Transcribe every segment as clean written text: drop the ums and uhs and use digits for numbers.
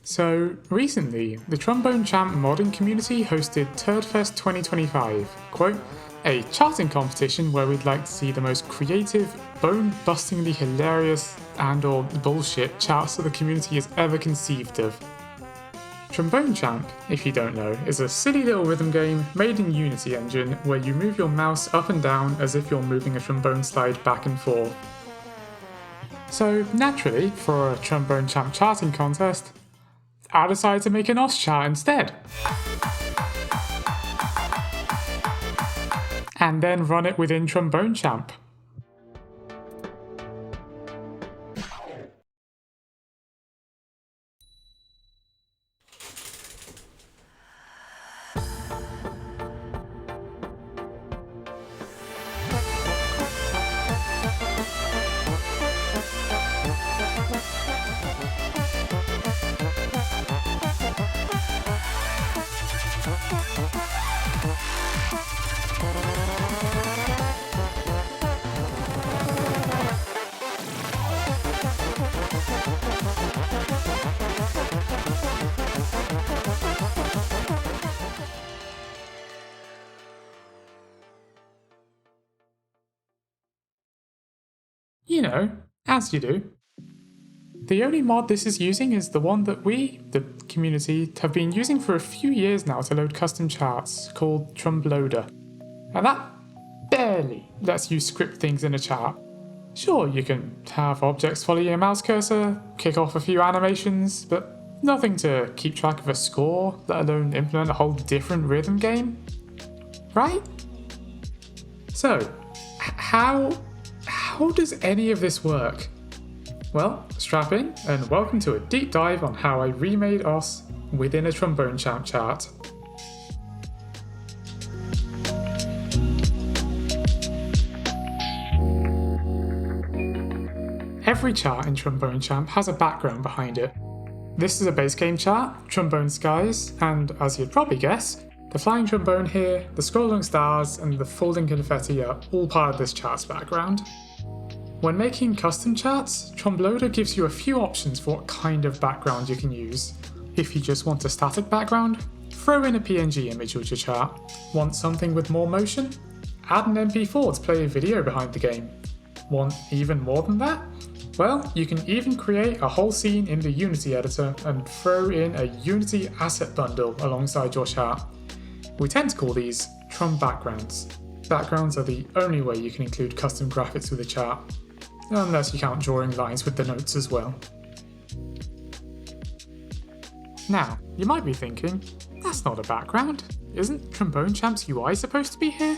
So, recently, the Trombone Champ modding community hosted Turdfest 2025, quote, a charting competition where we'd like to see the most creative, bone-bustingly hilarious and/or bullshit charts that the community has ever conceived of. Trombone Champ, if you don't know, is a silly little rhythm game made in Unity engine where you move your mouse up and down as if you're moving a trombone slide back and forth. So, naturally, for a Trombone Champ charting contest, I decided to make an OS chart instead. And then run it within Trombone Champ. You know, as you do. The only mod this is using is the one that we, the community, have been using for a few years now to load custom charts, called TrombLoader. And that barely lets you script things in a chart. Sure, you can have objects follow your mouse cursor, kick off a few animations, but nothing to keep track of a score, let alone implement a whole different rhythm game. Right? So, how does any of this work? Well, strap in and welcome to a deep dive on how I remade OS within a Trombone Champ chart. Every chart in Trombone Champ has a background behind it. This is a base game chart, Trombone Skies, and as you'd probably guess, the flying trombone here, the scrolling stars, and the folding confetti are all part of this chart's background. When making custom charts, TrombLoader gives you a few options for what kind of background you can use. If you just want a static background, throw in a PNG image with your chart. Want something with more motion? Add an MP4 to play a video behind the game. Want even more than that? Well, you can even create a whole scene in the Unity editor and throw in a Unity asset bundle alongside your chart. We tend to call these Trom backgrounds. Backgrounds are the only way you can include custom graphics with a chart, unless you count drawing lines with the notes as well. Now, you might be thinking, that's not a background. Isn't Trombone Champ's UI supposed to be here?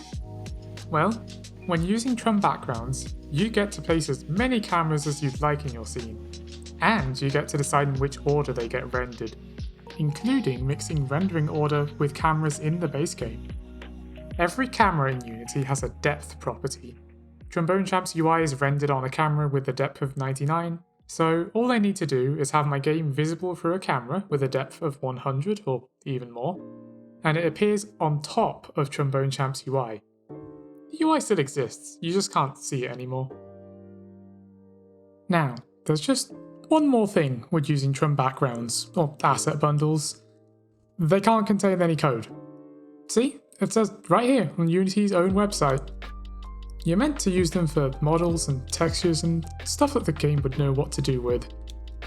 Well, when using Trom backgrounds, you get to place as many cameras as you'd like in your scene, and you get to decide in which order they get rendered, including mixing rendering order with cameras in the base game. Every camera in Unity has a depth property. Trombone Champ's UI is rendered on a camera with a depth of 99, so all I need to do is have my game visible through a camera with a depth of 100 or even more, and it appears on top of Trombone Champ's UI. The UI still exists, you just can't see it anymore. Now, there's just one more thing with using Trom backgrounds, or asset bundles. They can't contain any code. See? It says right here on Unity's own website. You're meant to use them for models and textures and stuff that the game would know what to do with.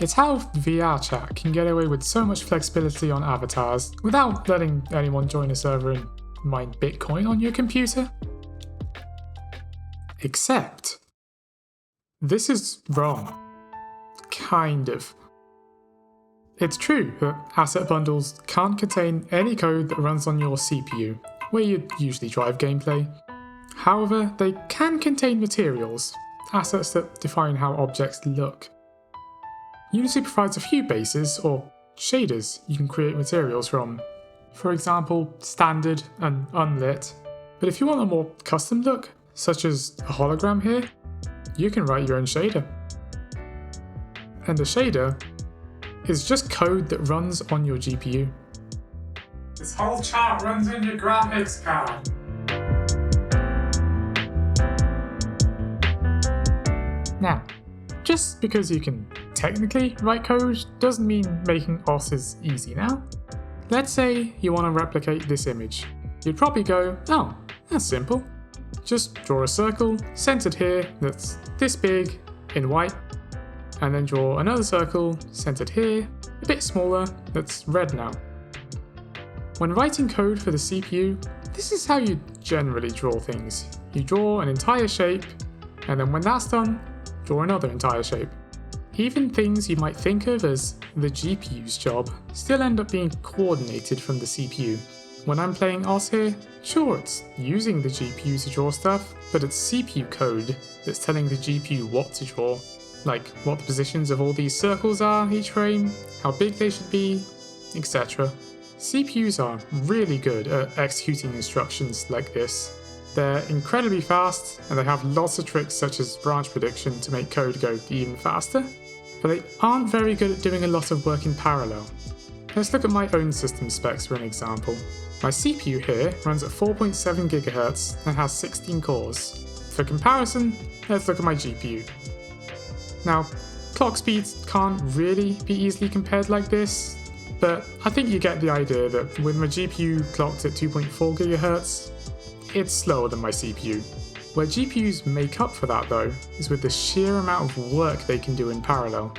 It's how VR chat can get away with so much flexibility on avatars without letting anyone join a server and mine Bitcoin on your computer. Except, this is wrong. Kind of. It's true that asset bundles can't contain any code that runs on your CPU, where you usually drive gameplay. However, they can contain materials, assets that define how objects look. Unity provides a few bases, or shaders, you can create materials from. For example, standard and unlit. But if you want a more custom look, such as a hologram here, you can write your own shader. And a shader is just code that runs on your GPU. This whole chart runs on your graphics card. Now, just because you can technically write code doesn't mean making OS is easy now. Let's say you want to replicate this image. You'd probably go, oh, that's simple. Just draw a circle centered here that's this big in white, and then draw another circle centered here, a bit smaller, that's red now. When writing code for the CPU, this is how you generally draw things. You draw an entire shape, and then when that's done, draw another entire shape. Even things you might think of as the GPU's job still end up being coordinated from the CPU. When I'm playing OS here, sure, it's using the GPU to draw stuff, but it's CPU code that's telling the GPU what to draw, like what the positions of all these circles are each frame, how big they should be, etc. CPUs are really good at executing instructions like this. They're incredibly fast, and they have lots of tricks such as branch prediction to make code go even faster, but they aren't very good at doing a lot of work in parallel. Let's look at my own system specs for an example. My CPU here runs at 4.7 GHz and has 16 cores. For comparison, let's look at my GPU. Now, clock speeds can't really be easily compared like this, but I think you get the idea that with my GPU clocked at 2.4 GHz, it's slower than my CPU. Where GPUs make up for that though, is with the sheer amount of work they can do in parallel.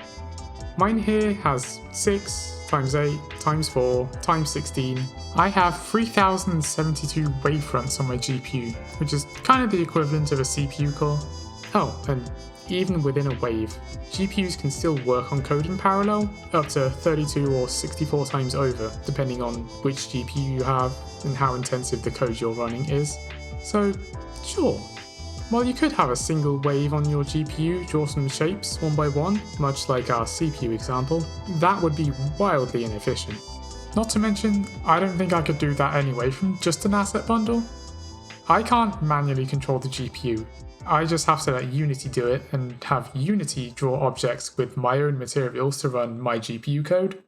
Mine here has 6 times 8 times 4 times 16. I have 3072 wavefronts on my GPU, which is kind of the equivalent of a CPU core. Oh, and even within a wave, GPUs can still work on code in parallel, up to 32 or 64 times over, depending on which GPU you have and how intensive the code you're running is. So, sure, while you could have a single wave on your GPU draw some shapes one by one, much like our CPU example, that would be wildly inefficient. Not to mention, I don't think I could do that anyway from just an asset bundle. I can't manually control the GPU. I just have to let Unity do it and have Unity draw objects with my own materials to run my GPU code.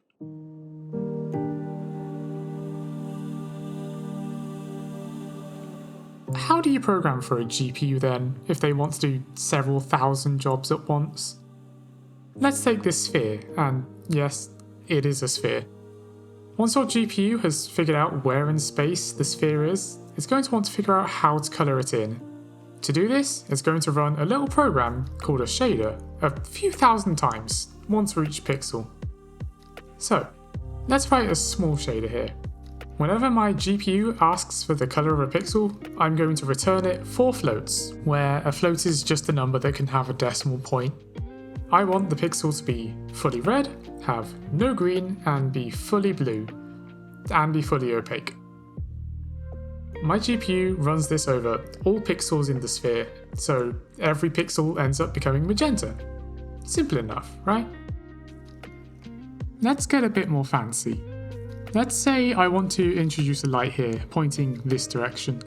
How do you program for a GPU then, if they want to do several thousand jobs at once? Let's take this sphere, and yes, it is a sphere. Once your GPU has figured out where in space the sphere is, it's going to want to figure out how to colour it in. To do this, it's going to run a little program called a shader a few thousand times, once for each pixel. So, let's write a small shader here. Whenever my GPU asks for the colour of a pixel, I'm going to return it 4 floats, where a float is just a number that can have a decimal point. I want the pixel to be fully red, have no green, and be fully blue, and be fully opaque. My GPU runs this over all pixels in the sphere, so every pixel ends up becoming magenta. Simple enough, right? Let's get a bit more fancy. Let's say I want to introduce a light here, pointing this direction.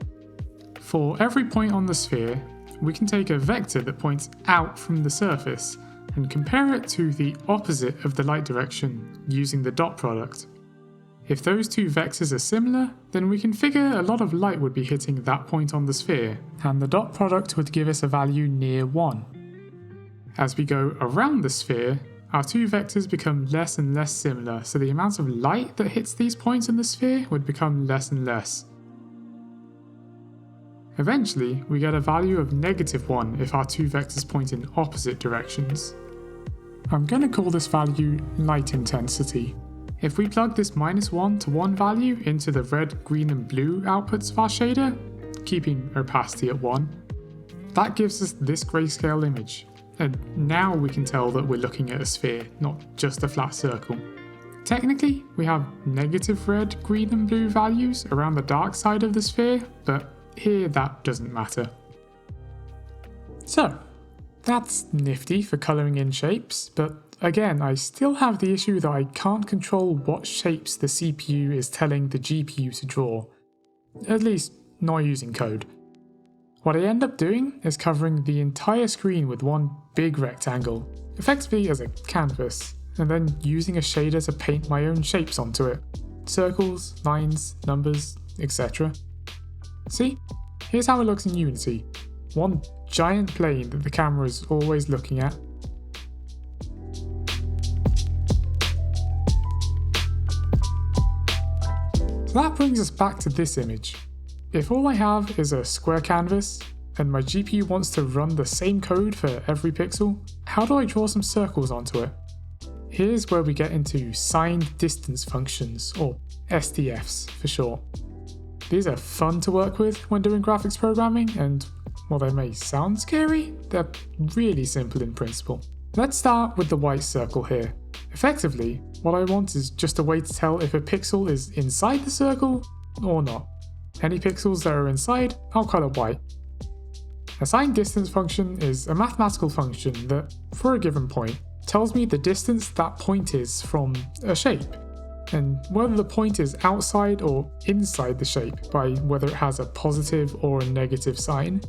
For every point on the sphere, we can take a vector that points out from the surface and compare it to the opposite of the light direction using the dot product. If those two vectors are similar, then we can figure a lot of light would be hitting that point on the sphere, and the dot product would give us a value near 1. As we go around the sphere, our two vectors become less and less similar, so the amount of light that hits these points in the sphere would become less and less. Eventually, we get a value of -1 if our two vectors point in opposite directions. I'm going to call this value light intensity. If we plug this -1 to 1 value into the red, green and blue outputs of our shader, keeping opacity at 1, that gives us this grayscale image. And now we can tell that we're looking at a sphere, not just a flat circle. Technically, we have negative red, green and blue values around the dark side of the sphere, but here that doesn't matter. So, that's nifty for colouring in shapes, but again, I still have the issue that I can't control what shapes the CPU is telling the GPU to draw. At least, not using code. What I end up doing is covering the entire screen with one big rectangle, effectively as a canvas, and then using a shader to paint my own shapes onto it. Circles, lines, numbers, etc. See? Here's how it looks in Unity. One giant plane that the camera is always looking at. So that brings us back to this image. If all I have is a square canvas, and my GPU wants to run the same code for every pixel, how do I draw some circles onto it? Here's where we get into signed distance functions, or SDFs for short. These are fun to work with when doing graphics programming, and while they may sound scary, they're really simple in principle. Let's start with the white circle here. Effectively, what I want is just a way to tell if a pixel is inside the circle or not. Any pixels that are inside, I'll colour white. A signed distance function is a mathematical function that, for a given point, tells me the distance that point is from a shape, and whether the point is outside or inside the shape by whether it has a positive or a negative sign.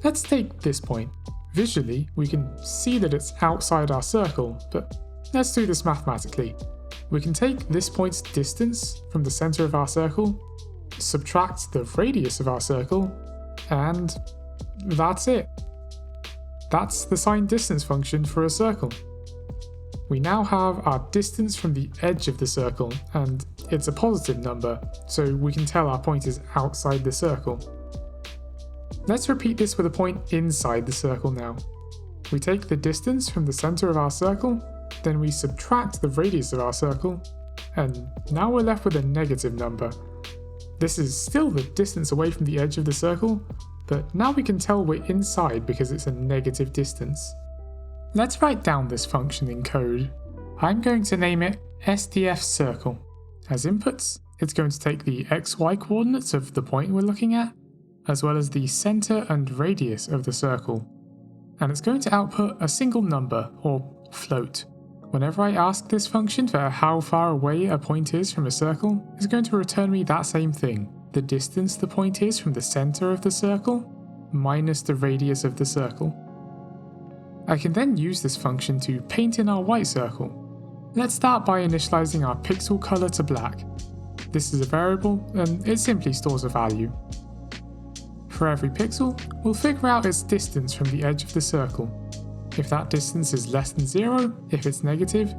Let's take this point. Visually, we can see that it's outside our circle, but let's do this mathematically. We can take this point's distance from the center of our circle, subtract the radius of our circle, and that's it. That's the signed distance function for a circle. We now have our distance from the edge of the circle, and it's a positive number, so we can tell our point is outside the circle. Let's repeat this with a point inside the circle now. We take the distance from the center of our circle, then we subtract the radius of our circle, and now we're left with a negative number. This is still the distance away from the edge of the circle, but now we can tell we're inside because it's a negative distance. Let's write down this function in code. I'm going to name it SDF circle. As inputs, it's going to take the XY coordinates of the point we're looking at, as well as the center and radius of the circle. And it's going to output a single number, or float. Whenever I ask this function for how far away a point is from a circle, it's going to return me that same thing. The distance the point is from the center of the circle, minus the radius of the circle. I can then use this function to paint in our white circle. Let's start by initializing our pixel color to black. This is a variable, and it simply stores a value. For every pixel, we'll figure out its distance from the edge of the circle. If that distance is less than 0, if it's negative,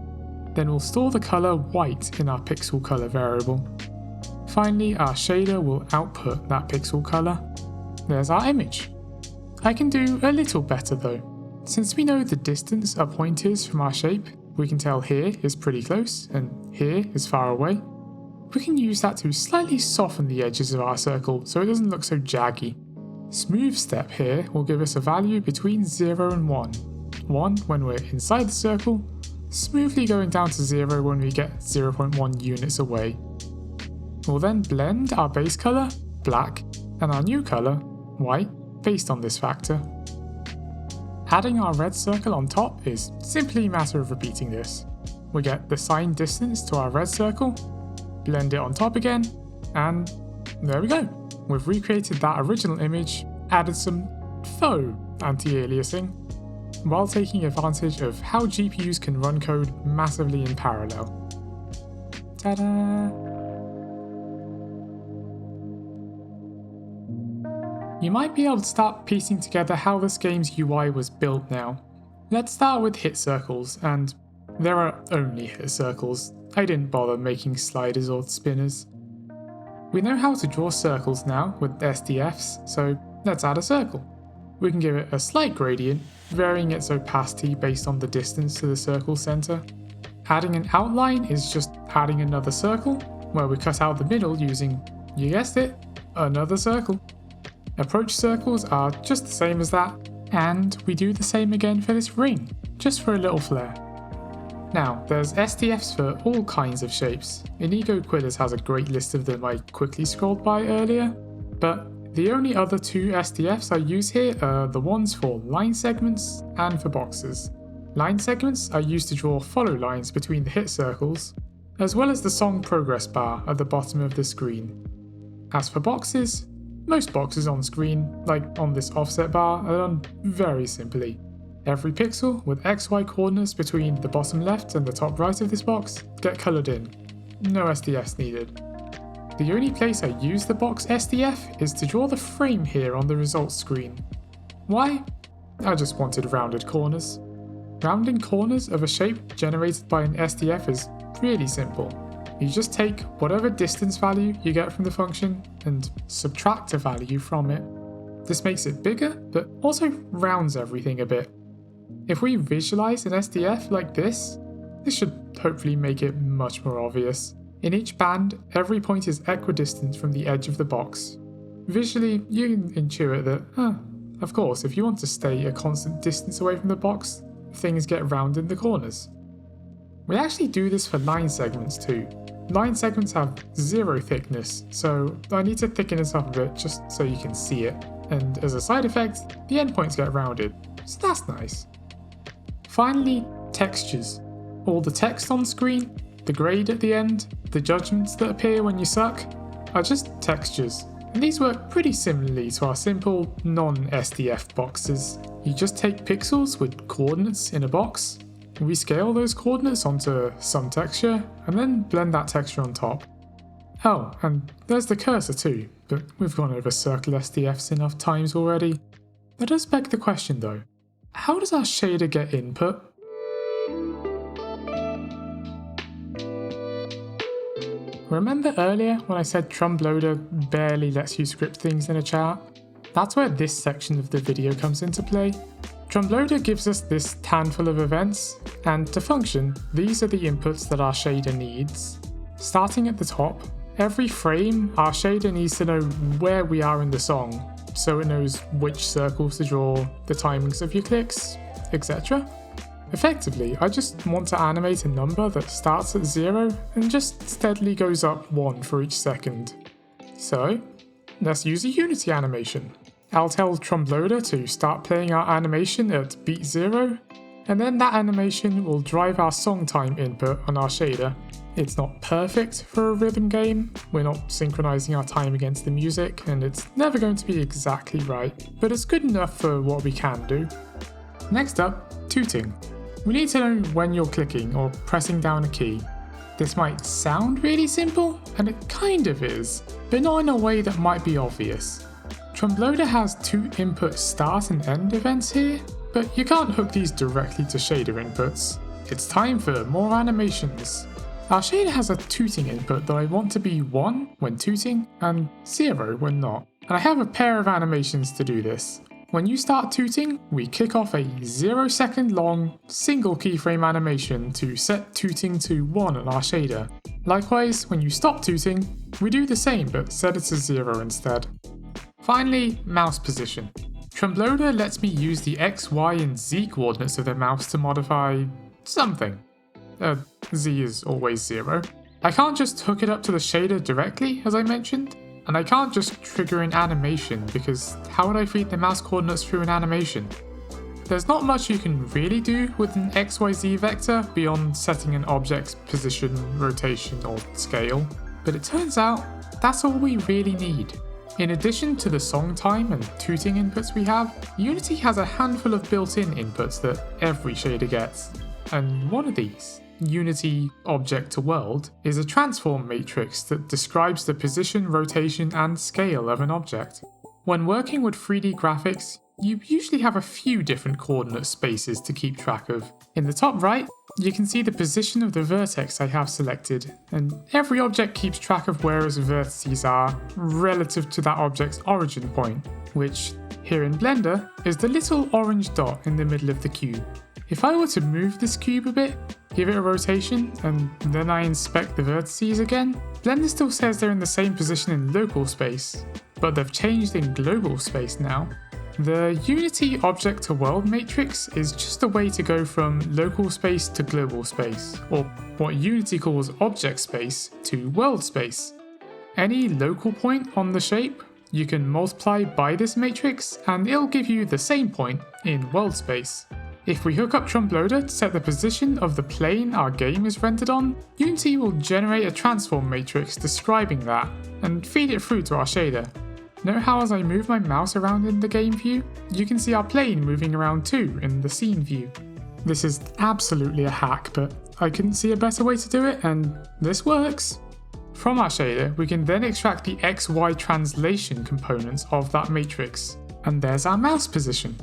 then we'll store the color white in our pixel color variable. Finally, our shader will output that pixel color. There's our image. I can do a little better though. Since we know the distance a point is from our shape, we can tell here is pretty close and here is far away. We can use that to slightly soften the edges of our circle so it doesn't look so jaggy. Smooth step here will give us a value between 0 and 1. 1 when we're inside the circle, smoothly going down to 0 when we get 0.1 units away. We'll then blend our base colour, black, and our new colour, white, based on this factor. Adding our red circle on top is simply a matter of repeating this. We get the signed distance to our red circle, blend it on top again, and there we go. We've recreated that original image, added some faux anti-aliasing, while taking advantage of how GPUs can run code massively in parallel. Ta-da! You might be able to start piecing together how this game's UI was built now. Let's start with hit circles, and there are only hit circles. I didn't bother making sliders or spinners. We know how to draw circles now with SDFs, so let's add a circle. We can give it a slight gradient, varying its opacity based on the distance to the circle center. Adding an outline is just adding another circle, where we cut out the middle using, you guessed it, another circle. Approach circles are just the same as that, and we do the same again for this ring, just for a little flair. Now, there's SDFs for all kinds of shapes. Inigo Quidders has a great list of them I quickly scrolled by earlier, but the only other two SDFs I use here are the ones for line segments and for boxes. Line segments are used to draw follow lines between the hit circles, as well as the song progress bar at the bottom of the screen. As for boxes, most boxes on screen, like on this offset bar, are done very simply. Every pixel with XY coordinates between the bottom left and the top right of this box get coloured in. No SDFs needed. The only place I use the box SDF is to draw the frame here on the results screen. Why? I just wanted rounded corners. Rounding corners of a shape generated by an SDF is really simple. You just take whatever distance value you get from the function and subtract a value from it. This makes it bigger, but also rounds everything a bit. If we visualize an SDF like this should hopefully make it much more obvious. In each band, every point is equidistant from the edge of the box. Visually, you can intuit that, of course, if you want to stay a constant distance away from the box, things get round in the corners. We actually do this for line segments too. Line segments have 0 thickness, so I need to thicken it up a bit just so you can see it. And as a side effect, the endpoints get rounded, so that's nice. Finally, textures. All the text on screen, the grade at the end, the judgments that appear when you suck, are just textures. And these work pretty similarly to our simple non-SDF boxes. You just take pixels with coordinates in a box, rescale those coordinates onto some texture, and then blend that texture on top. Oh, and there's the cursor too, but we've gone over circle SDFs enough times already. That does beg the question though, how does our shader get input? Remember earlier when I said TrombLoader barely lets you script things in a chart? That's where this section of the video comes into play. TrombLoader gives us this handful of events, and to function, these are the inputs that our shader needs. Starting at the top, every frame, our shader needs to know where we are in the song, so it knows which circles to draw, the timings of your clicks, etc. Effectively, I just want to animate a number that starts at 0 and just steadily goes up 1 for each second. So, let's use a Unity animation. I'll tell TrombLoader to start playing our animation at beat 0, and then that animation will drive our song time input on our shader. It's not perfect for a rhythm game, we're not synchronizing our time against the music, and it's never going to be exactly right, but it's good enough for what we can do. Next up, tooting. We need to know when you're clicking or pressing down a key. This might sound really simple, and it kind of is, but not in a way that might be obvious. TrombLoader has 2 input start and end events here, but you can't hook these directly to shader inputs. It's time for more animations. Our shader has a tooting input that I want to be 1 when tooting and 0 when not, and I have a pair of animations to do this. When you start tooting, we kick off a 0-second long single keyframe animation to set tooting to 1 on our shader. Likewise, when you stop tooting, we do the same but set it to 0 instead. Finally, mouse position. TrombLoader lets me use the X, Y, and Z coordinates of the mouse to modify something. Z is always 0. I can't just hook it up to the shader directly, as I mentioned, and I can't just trigger an animation because how would I feed the mouse coordinates through an animation? There's not much you can really do with an XYZ vector beyond setting an object's position, rotation, or scale, but it turns out that's all we really need. In addition to the song time and tooting inputs we have, Unity has a handful of built-in inputs that every shader gets, and one of these, Unity Object to World, is a transform matrix that describes the position, rotation, and scale of an object. When working with 3D graphics, you usually have a few different coordinate spaces to keep track of. In the top right, you can see the position of the vertex I have selected, and every object keeps track of where its vertices are relative to that object's origin point, which, here in Blender, is the little orange dot in the middle of the cube. If I were to move this cube a bit, give it a rotation, and then I inspect the vertices again, Blender still says they're in the same position in local space, but they've changed in global space now. The Unity Object to World matrix is just a way to go from local space to global space, or what Unity calls object space to world space. Any local point on the shape, you can multiply by this matrix and it'll give you the same point in world space. If we hook up TrombLoader to set the position of the plane our game is rendered on, Unity will generate a transform matrix describing that, and feed it through to our shader. Note how as I move my mouse around in the game view, you can see our plane moving around too in the scene view. This is absolutely a hack, but I couldn't see a better way to do it, and this works. From our shader, we can then extract the XY translation components of that matrix, and there's our mouse position.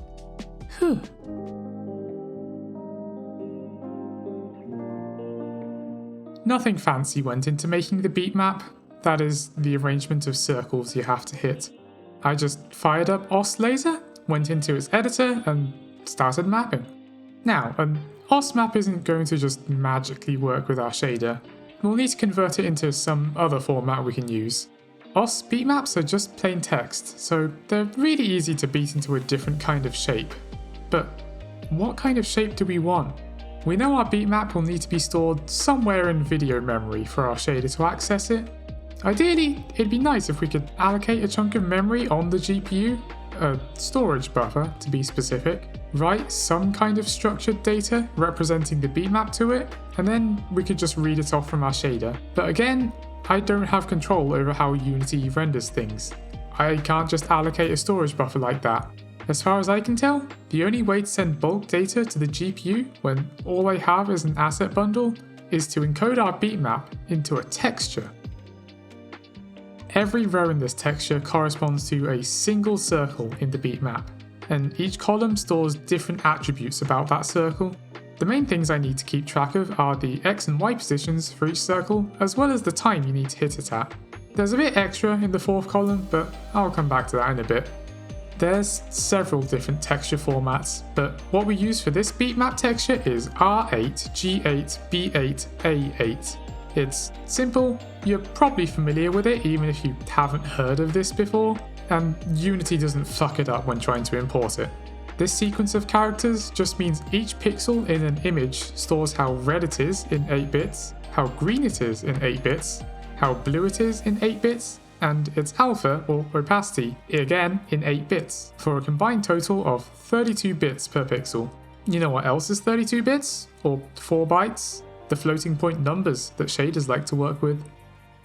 Nothing fancy went into making the beatmap, that is, the arrangement of circles you have to hit. I just fired up OS laser, went into its editor, and started mapping. Now, an OS map isn't going to just magically work with our shader. We'll need to convert it into some other format we can use. OS beatmaps are just plain text, so they're really easy to beat into a different kind of shape. But what kind of shape do we want? We know our beatmap will need to be stored somewhere in video memory for our shader to access it. Ideally, it'd be nice if we could allocate a chunk of memory on the GPU, a storage buffer to be specific, write some kind of structured data representing the beatmap to it, and then we could just read it off from our shader. But again, I don't have control over how Unity renders things. I can't just allocate a storage buffer like that. As far as I can tell, the only way to send bulk data to the GPU when all I have is an asset bundle is to encode our beatmap into a texture. Every row in this texture corresponds to a single circle in the beatmap, and each column stores different attributes about that circle. The main things I need to keep track of are the X and Y positions for each circle, as well as the time you need to hit it at. There's a bit extra in the fourth column, but I'll come back to that in a bit. There's several different texture formats, but what we use for this beatmap texture is R8, G8, B8, A8. It's simple, you're probably familiar with it even if you haven't heard of this before, and Unity doesn't fuck it up when trying to import it. This sequence of characters just means each pixel in an image stores how red it is in 8 bits, how green it is in 8 bits, how blue it is in 8 bits, and its alpha or opacity again in 8 bits, for a combined total of 32 bits per pixel. You know what else is 32 bits? Or 4 bytes? The floating point numbers that shaders like to work with.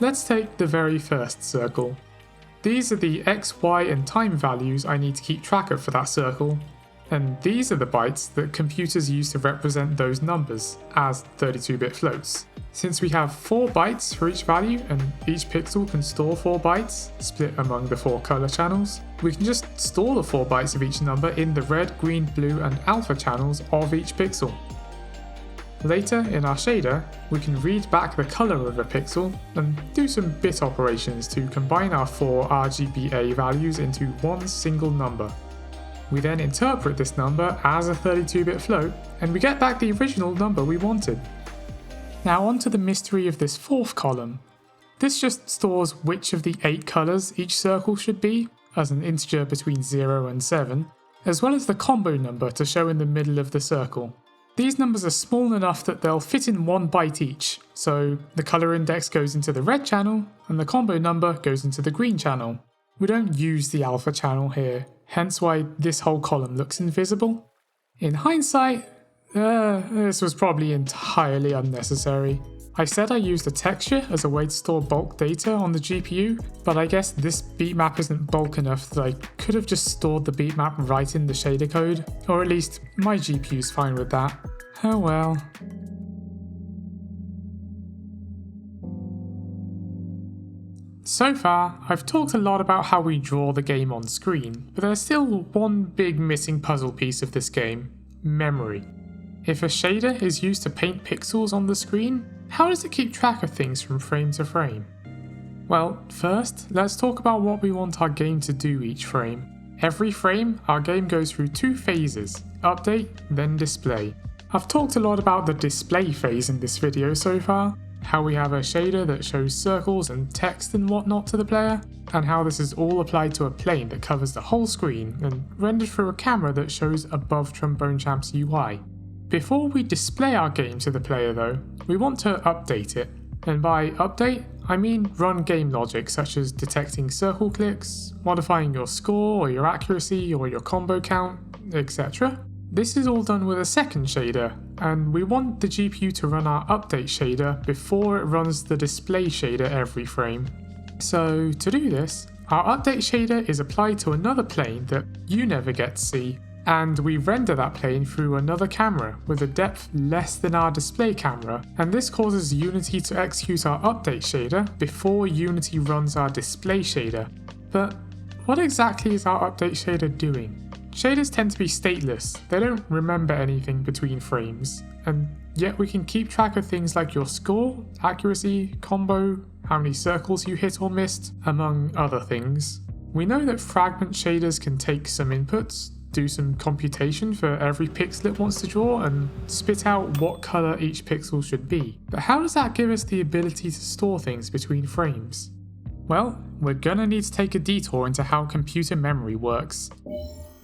Let's take the very first circle. These are the X, Y, and time values I need to keep track of for that circle, and these are the bytes that computers use to represent those numbers as 32-bit floats. Since we have 4 bytes for each value and each pixel can store 4 bytes, split among the 4 color channels, we can just store the 4 bytes of each number in the red, green, blue, and alpha channels of each pixel. Later in our shader, we can read back the color of a pixel and do some bit operations to combine our 4 RGBA values into one single number. We then interpret this number as a 32-bit float, and we get back the original number we wanted. Now onto the mystery of this fourth column. This just stores which of the 8 colors each circle should be, as an integer between 0 and 7, as well as the combo number to show in the middle of the circle. These numbers are small enough that they'll fit in 1 byte each, so the color index goes into the red channel, and the combo number goes into the green channel. We don't use the alpha channel here, hence why this whole column looks invisible. In hindsight, this was probably entirely unnecessary. I said I used a texture as a way to store bulk data on the GPU, but I guess this beatmap isn't bulk enough that I could have just stored the beatmap right in the shader code, or at least my GPU's fine with that. Oh well. So far, I've talked a lot about how we draw the game on screen, but there's still one big missing puzzle piece of this game: memory. If a shader is used to paint pixels on the screen, how does it keep track of things from frame to frame? Well, first, let's talk about what we want our game to do each frame. Every frame, our game goes through 2 phases: update, then display. I've talked a lot about the display phase in this video so far, how we have a shader that shows circles and text and whatnot to the player, and how this is all applied to a plane that covers the whole screen and rendered through a camera that shows above Trombone Champ's UI. Before we display our game to the player though, we want to update it, and by update, I mean run game logic such as detecting circle clicks, modifying your score or your accuracy or your combo count, etc. This is all done with a second shader, and we want the GPU to run our update shader before it runs the display shader every frame. So to do this, our update shader is applied to another plane that you never get to see, and we render that plane through another camera with a depth less than our display camera, and this causes Unity to execute our update shader before Unity runs our display shader. But what exactly is our update shader doing? Shaders tend to be stateless, they don't remember anything between frames, and yet we can keep track of things like your score, accuracy, combo, how many circles you hit or missed, among other things. We know that fragment shaders can take some inputs, do some computation for every pixel it wants to draw, and spit out what colour each pixel should be. But how does that give us the ability to store things between frames? Well, we're gonna need to take a detour into how computer memory works.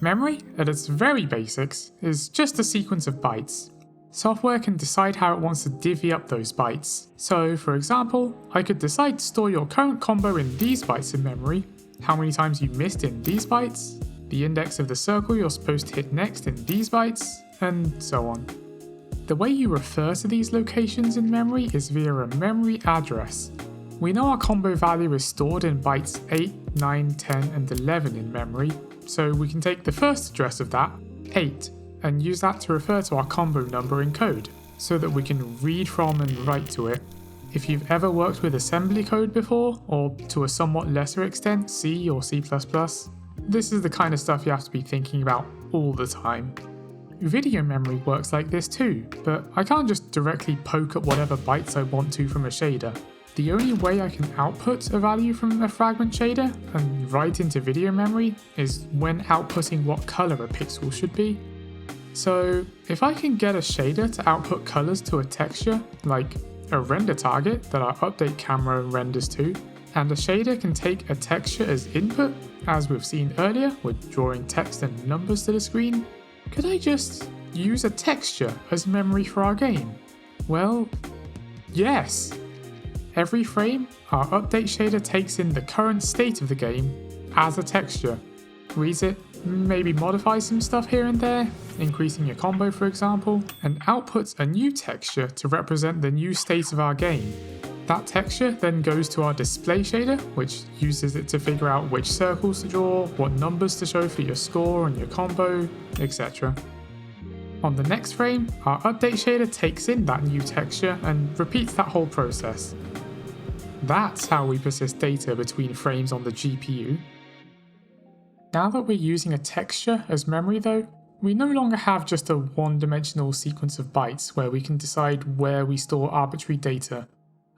Memory, at its very basics, is just a sequence of bytes. Software can decide how it wants to divvy up those bytes. So, for example, I could decide to store your current combo in these bytes in memory, how many times you missed in these bytes, the index of the circle you're supposed to hit next in these bytes, and so on. The way you refer to these locations in memory is via a memory address. We know our combo value is stored in bytes 8, 9, 10, and 11 in memory, so we can take the first address of that, 8, and use that to refer to our combo number in code, so that we can read from and write to it. If you've ever worked with assembly code before, or to a somewhat lesser extent C or C++, this is the kind of stuff you have to be thinking about all the time. Video memory works like this too, but I can't just directly poke at whatever bytes I want to from a shader. The only way I can output a value from a fragment shader and write into video memory is when outputting what color a pixel should be. So if I can get a shader to output colors to a texture, like a render target that our update camera renders to, and a shader can take a texture as input, as we've seen earlier with drawing text and numbers to the screen, could I just use a texture as memory for our game? Well, yes. Every frame, our update shader takes in the current state of the game as a texture, reads it, maybe modifies some stuff here and there, increasing your combo for example, and outputs a new texture to represent the new state of our game. That texture then goes to our display shader, which uses it to figure out which circles to draw, what numbers to show for your score and your combo, etc. On the next frame, our update shader takes in that new texture and repeats that whole process. That's how we persist data between frames on the GPU. Now that we're using a texture as memory though, we no longer have just a one-dimensional sequence of bytes where we can decide where we store arbitrary data.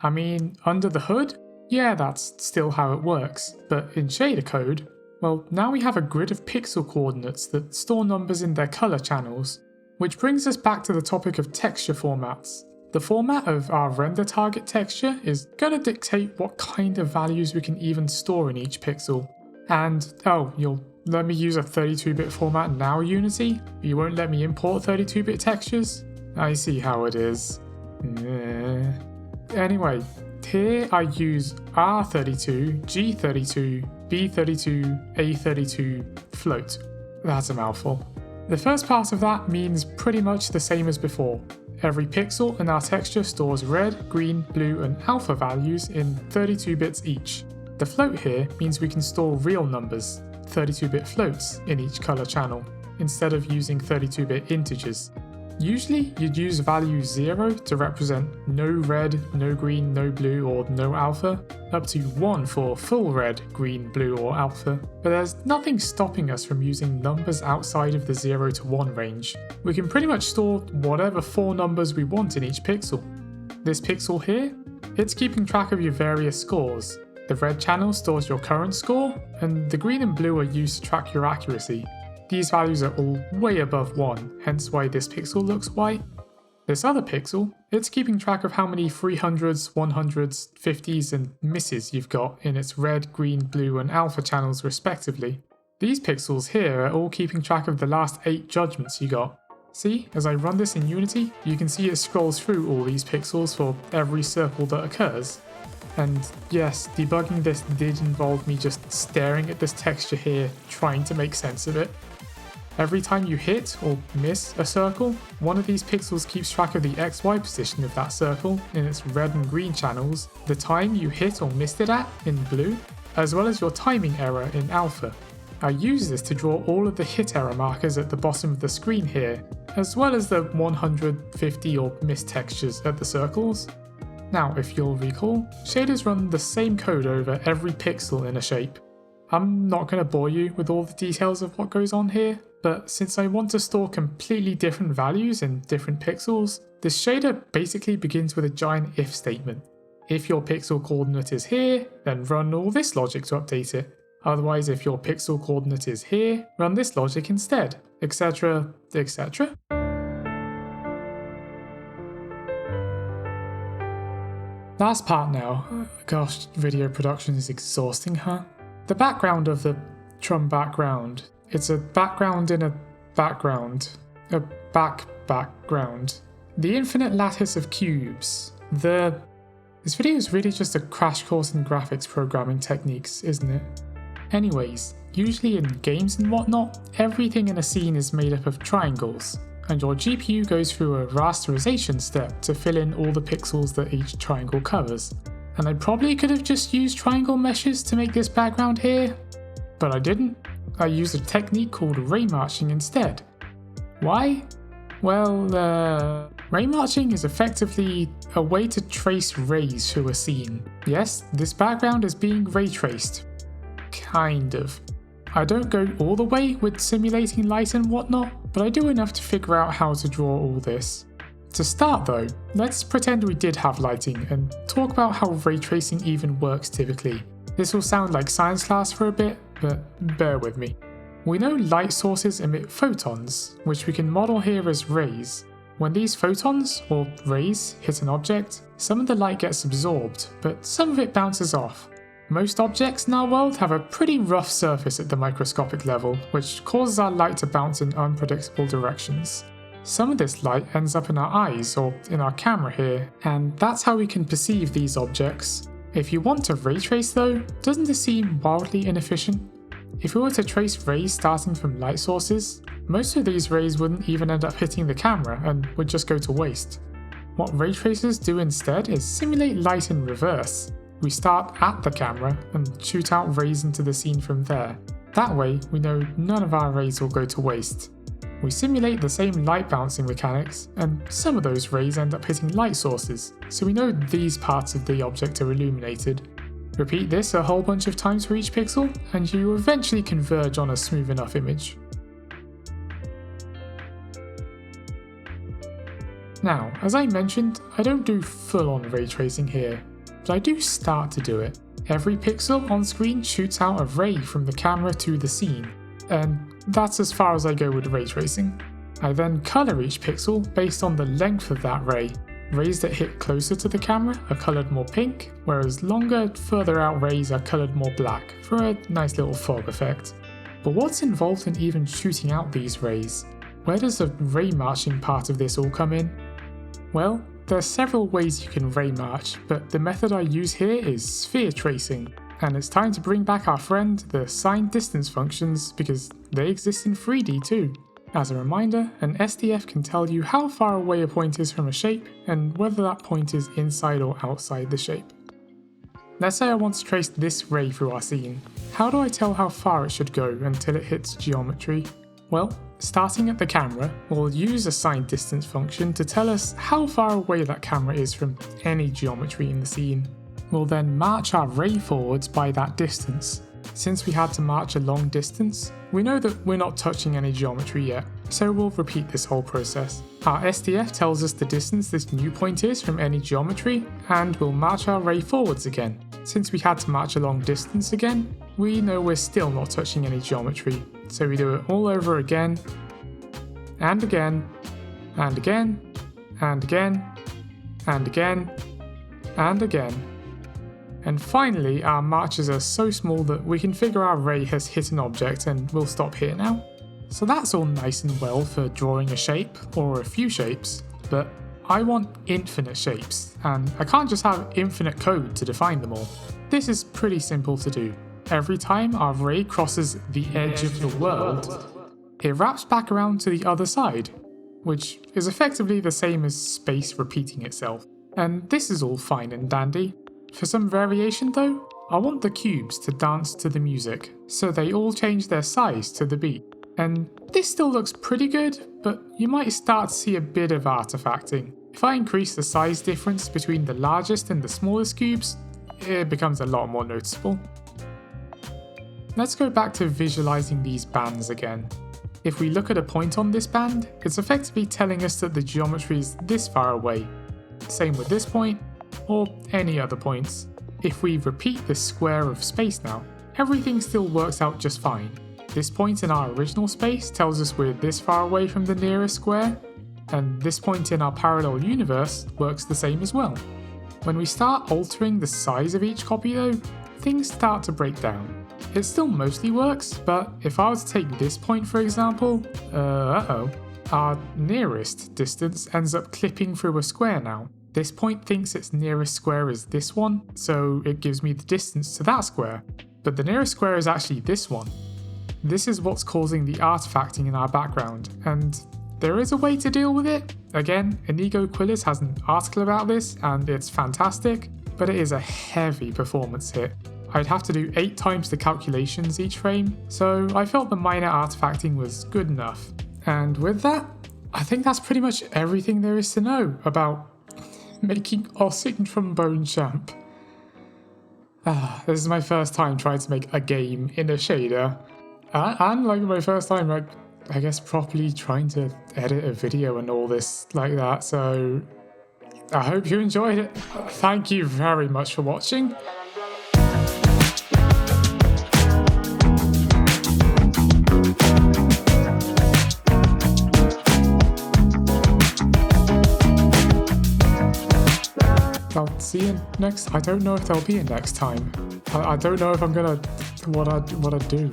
I mean, under the hood, yeah, that's still how it works, but in shader code, well, now we have a grid of pixel coordinates that store numbers in their color channels, which brings us back to the topic of texture formats. The format of our render target texture is gonna dictate what kind of values we can even store in each pixel. And, oh, you'll let me use a 32-bit format now, Unity? You won't let me import 32-bit textures? I see how it is. Anyway, here I use R32, G32, B32, A32 float. That's a mouthful. The first part of that means pretty much the same as before. Every pixel in our texture stores red, green, blue, and alpha values in 32 bits each. The float here means we can store real numbers, 32-bit floats, in each color channel, instead of using 32-bit integers. Usually, you'd use value 0 to represent no red, no green, no blue, or no alpha, up to 1 for full red, green, blue, or alpha, but there's nothing stopping us from using numbers outside of the 0 to 1 range. We can pretty much store whatever 4 numbers we want in each pixel. This pixel here, it's keeping track of your various scores. The red channel stores your current score, and the green and blue are used to track your accuracy. These values are all way above 1, hence why this pixel looks white. This other pixel, it's keeping track of how many 300s, 100s, 50s and misses you've got in its red, green, blue and alpha channels respectively. These pixels here are all keeping track of the last 8 judgments you got. See, as I run this in Unity, you can see it scrolls through all these pixels for every circle that occurs. And yes, debugging this did involve me just staring at this texture here, trying to make sense of it. Every time you hit or miss a circle, one of these pixels keeps track of the XY position of that circle in its red and green channels, the time you hit or missed it at in blue, as well as your timing error in alpha. I use this to draw all of the hit error markers at the bottom of the screen here, as well as the 150 or missed textures at the circles. Now, if you'll recall, shaders run the same code over every pixel in a shape. I'm not going to bore you with all the details of what goes on here, but since I want to store completely different values in different pixels, this shader basically begins with a giant if statement. If your pixel coordinate is here, then run all this logic to update it. Otherwise, if your pixel coordinate is here, run this logic instead, etc, etc. Last part now. Gosh, video production is exhausting, huh? The background of the Trum background. It's a background in a background. A background. The infinite lattice of cubes. This video is really just a crash course in graphics programming techniques, isn't it? Anyways, usually in games and whatnot, everything in a scene is made up of triangles, and your GPU goes through a rasterization step to fill in all the pixels that each triangle covers. And I probably could have just used triangle meshes to make this background here, but I didn't. I used a technique called ray marching instead. Why? Well, ray marching is effectively a way to trace rays through a scene. Yes, this background is being ray traced. Kind of. I don't go all the way with simulating light and whatnot, but I do enough to figure out how to draw all this. To start though, let's pretend we did have lighting and talk about how ray tracing even works typically. This will sound like science class for a bit, but bear with me. We know light sources emit photons, which we can model here as rays. When these photons, or rays, hit an object, some of the light gets absorbed, but some of it bounces off. Most objects in our world have a pretty rough surface at the microscopic level, which causes our light to bounce in unpredictable directions. Some of this light ends up in our eyes or in our camera here, and that's how we can perceive these objects. If you want to ray trace though, doesn't this seem wildly inefficient? If we were to trace rays starting from light sources, most of these rays wouldn't even end up hitting the camera and would just go to waste. What ray tracers do instead is simulate light in reverse. We start at the camera and shoot out rays into the scene from there. That way, we know none of our rays will go to waste. We simulate the same light bouncing mechanics, and some of those rays end up hitting light sources, so we know these parts of the object are illuminated. Repeat this a whole bunch of times for each pixel, and you eventually converge on a smooth enough image. Now, as I mentioned, I don't do full-on ray tracing here, but I do start to do it. Every pixel on screen shoots out a ray from the camera to the scene, and that's as far as I go with ray tracing. I then colour each pixel based on the length of that ray. Rays that hit closer to the camera are coloured more pink, whereas longer, further out rays are coloured more black for a nice little fog effect. But what's involved in even shooting out these rays? Where does the ray marching part of this all come in? Well, there are several ways you can ray march, but the method I use here is sphere tracing. And it's time to bring back our friend, the signed distance functions, because they exist in 3D too. As a reminder, an SDF can tell you how far away a point is from a shape, and whether that point is inside or outside the shape. Let's say I want to trace this ray through our scene. How do I tell how far it should go until it hits geometry? Well, starting at the camera, we'll use a signed distance function to tell us how far away that camera is from any geometry in the scene. We'll then march our ray forwards by that distance. Since we had to march a long distance, we know that we're not touching any geometry yet, so we'll repeat this whole process. Our SDF tells us the distance this new point is from any geometry, and we'll march our ray forwards again. Since we had to march a long distance again, we know we're still not touching any geometry, so we do it all over again, and again, and again, and again, and again, and again. And finally, our marches are so small that we can figure our ray has hit an object and we'll stop here now. So that's all nice and well for drawing a shape, or a few shapes, but I want infinite shapes, and I can't just have infinite code to define them all. This is pretty simple to do. Every time our ray crosses the edge of the world, it wraps back around to the other side, which is effectively the same as space repeating itself. And this is all fine and dandy. For some variation though, I want the cubes to dance to the music, so they all change their size to the beat. And this still looks pretty good, but you might start to see a bit of artifacting. If I increase the size difference between the largest and the smallest cubes, it becomes a lot more noticeable. let's go back to visualizing these bands again. If we look at a point on this band, it's effectively telling us that the geometry is this far away. Same with this point, or any other points. If we repeat this square of space now, everything still works out just fine. This point in our original space tells us we're this far away from the nearest square, and this point in our parallel universe works the same as well. When we start altering the size of each copy though, things start to break down. It still mostly works, but if I were to take this point for example, our nearest distance ends up clipping through a square now. This point thinks its nearest square is this one, so it gives me the distance to that square, but the nearest square is actually this one. This is what's causing the artifacting in our background, and there is a way to deal with it. Again, Inigo Quillis has an article about this, and it's fantastic, but it is a heavy performance hit. I'd have to do 8 times the calculations each frame, so I felt the minor artifacting was good enough. And with that, I think that's pretty much everything there is to know about making Ossing Trombone Champ. This is my first time trying to make a game in a shader, and like my first time, like, I guess properly trying to edit a video and all this like that, so I hope you enjoyed it. Thank you very much for watching. I'll see you next. I don't know if there'll be a next time. I don't know if I'm gonna what I do.